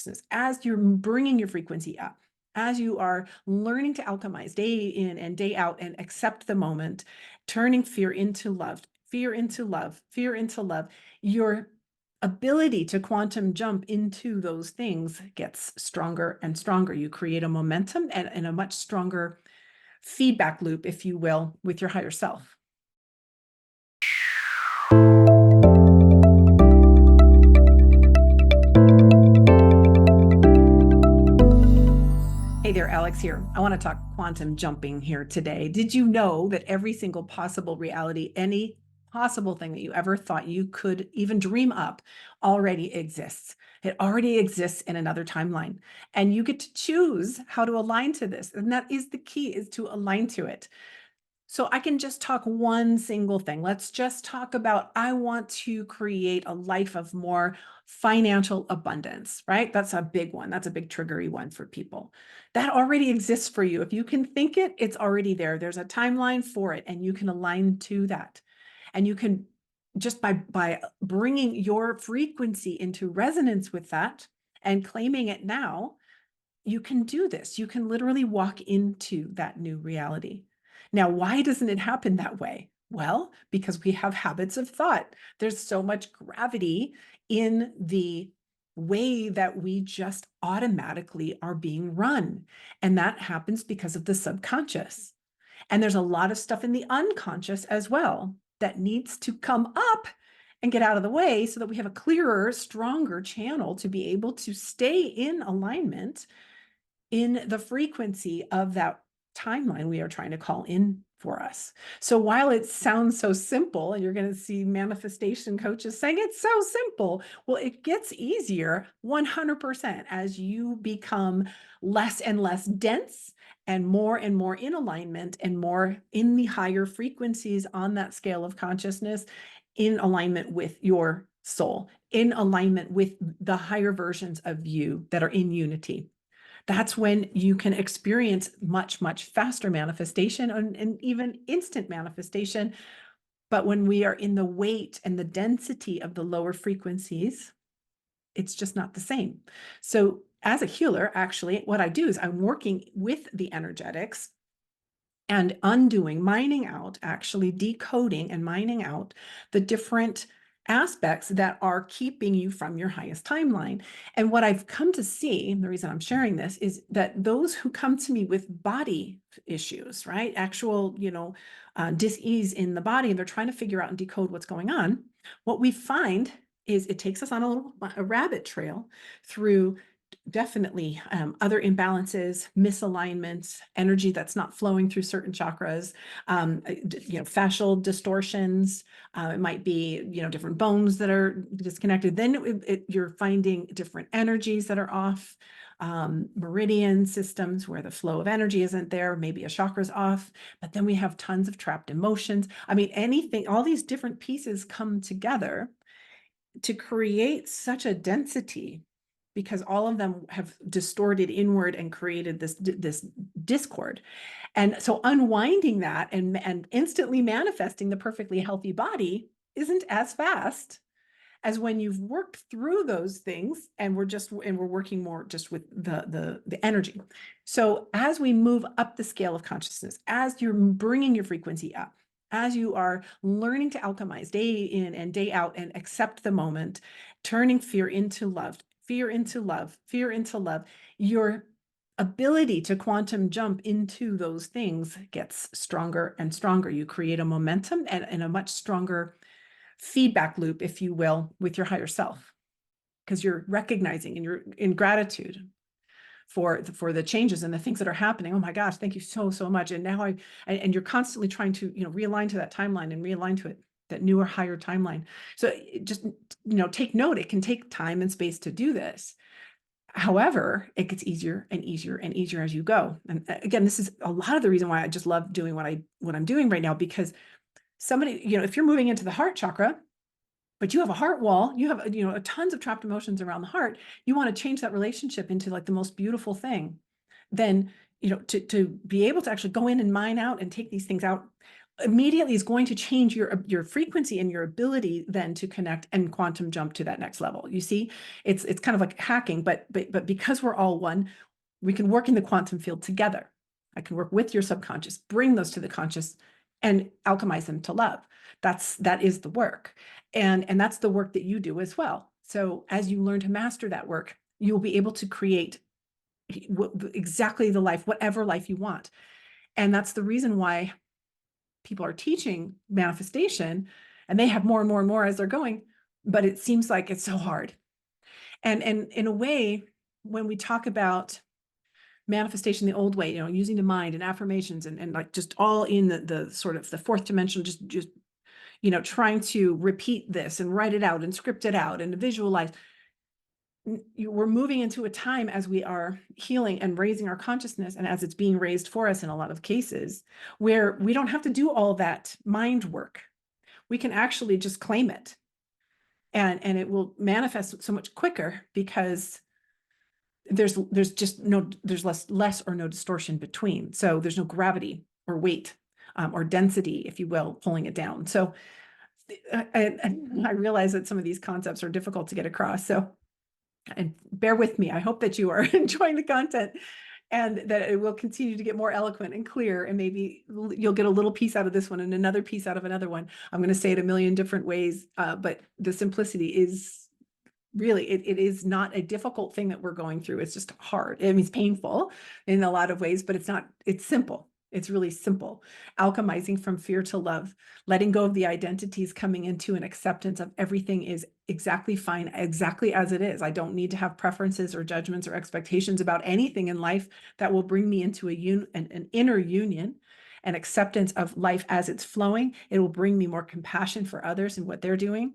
consciousness, as you're bringing your frequency up, as you are learning to alchemize day in and day out and accept the moment, turning fear into love, fear into love, fear into love, your ability to quantum jump into those things gets stronger and stronger. You create a momentum and a much stronger feedback loop, if you will, with your higher self. Hey there, Alix here. I want to talk quantum jumping here today. Did you know that every single possible reality, any possible thing that you ever thought you could even dream up already exists? It already exists in another timeline. And you get to choose how to align to this. And that is the key, is to align to it. So I can just talk one single thing. Let's just talk about, I want to create a life of more financial abundance, right? That's a big one. That's a big triggery one for people. That already exists for you. If you can think it, it's already there. There's a timeline for it, and you can align to that. And you can just by bringing your frequency into resonance with that and claiming it now, you can do this. You can literally walk into that new reality. Now, why doesn't it happen that way? Well, because we have habits of thought. There's so much gravity in the way that we just automatically are being run. And that happens because of the subconscious. And there's a lot of stuff in the unconscious as well that needs to come up and get out of the way so that we have a clearer, stronger channel to be able to stay in alignment in the frequency of that timeline we are trying to call in for us. So while it sounds so simple, and you're going to see manifestation coaches saying it's so simple, well, it gets easier 100% as you become less and less dense and more in alignment and more in the higher frequencies on that scale of consciousness, in alignment with your soul, in alignment with the higher versions of you that are in unity. That's when you can experience much, much faster manifestation and even instant manifestation. But when we are in the weight and the density of the lower frequencies, it's just not the same. So as a healer, actually, what I do is I'm working with the energetics and undoing, mining out, actually decoding and mining out the different aspects that are keeping you from your highest timeline. And what I've come to see, the reason I'm sharing this, is that those who come to me with body issues, right, actual, dis-ease in the body, and they're trying to figure out and decode what's going on, what we find is it takes us on a rabbit trail through definitely other imbalances, misalignments, energy that's not flowing through certain chakras, fascial distortions. It might be, different bones that are disconnected. Then you're finding different energies that are off, meridian systems where the flow of energy isn't there, maybe a chakra's off, but then we have tons of trapped emotions. I mean, anything, all these different pieces come together to create such a density, because all of them have distorted inward and created this discord. And so unwinding that and instantly manifesting the perfectly healthy body isn't as fast as when you've worked through those things and we're working more just with the energy. So as we move up the scale of consciousness, as you're bringing your frequency up, as you are learning to alchemize day in and day out and accept the moment, turning fear into love, fear into love, fear into love, your ability to quantum jump into those things gets stronger and stronger. You create a momentum and a much stronger feedback loop, if you will, with your higher self, because you're recognizing and you're in gratitude for the changes and the things that are happening. Oh my gosh, thank you so much. And now and you're constantly trying to realign to that timeline and realign to it, that newer, higher timeline. So just take note, it can take time and space to do this. However, it gets easier and easier and easier as you go. And again, this is a lot of the reason why I just love doing what I'm doing right now, because somebody, if you're moving into the heart chakra, but you have a heart wall, you have, tons of trapped emotions around the heart, you want to change that relationship into like the most beautiful thing, then, to be able to actually go in and mine out and take these things out immediately is going to change your frequency and your ability then to connect and quantum jump to that next level. You see, it's kind of like hacking, but because we're all one, we can work in the quantum field together. I can work with your subconscious, bring those to the conscious, and alchemize them to love. That is the work, and that's the work that you do as well. So as you learn to master that work, you'll be able to create exactly the life, whatever life you want. And that's the reason why people are teaching manifestation, and they have more and more and more as they're going, but it seems like it's so hard. And in a way, when we talk about manifestation the old way, using the mind and affirmations and like just all in the sort of the fourth dimension, just trying to repeat this and write it out and script it out and visualize. We're moving into a time as we are healing and raising our consciousness, and as it's being raised for us in a lot of cases, where we don't have to do all that mind work. We can actually just claim it, and it will manifest so much quicker because there's less or no distortion between. So there's no gravity or weight or density, if you will, pulling it down. So I realize that some of these concepts are difficult to get across. So, and bear with me. I hope that you are enjoying the content and that it will continue to get more eloquent and clear. And maybe you'll get a little piece out of this one and another piece out of another one. I'm going to say it a million different ways, but the simplicity is really, it is not a difficult thing that we're going through. It's just hard. I mean, it's painful in a lot of ways, but it's simple. It's really simple. Alchemizing from fear to love, letting go of the identities, coming into an acceptance of everything is exactly fine, exactly as it is. I don't need to have preferences or judgments or expectations about anything in life that will bring me into an inner union, an acceptance of life as it's flowing. It will bring me more compassion for others and what they're doing.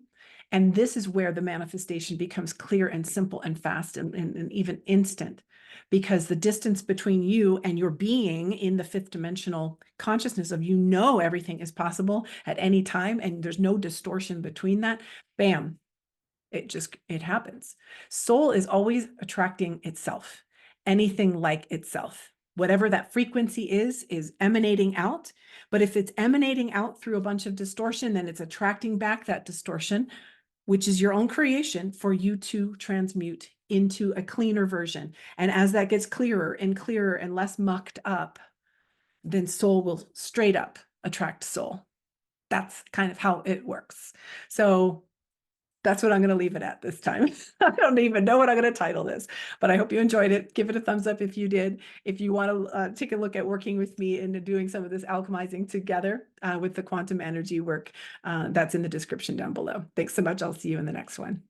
And this is where the manifestation becomes clear and simple and fast and even instant, because the distance between you and your being in the fifth dimensional consciousness of, everything is possible at any time, and there's no distortion between that. Bam, it happens. Soul is always attracting itself, anything like itself. Whatever that frequency is emanating out. But if it's emanating out through a bunch of distortion, then it's attracting back that distortion, which is your own creation for you to transmute into a cleaner version. And as that gets clearer and clearer and less mucked up, then soul will straight up attract soul. That's kind of how it works. So that's what I'm going to leave it at this time. I don't even know what I'm going to title this, but I hope you enjoyed it. Give it a thumbs up if you did. If you want to take a look at working with me and doing some of this alchemizing together with the quantum energy work, that's in the description down below. Thanks so much. I'll see you in the next one.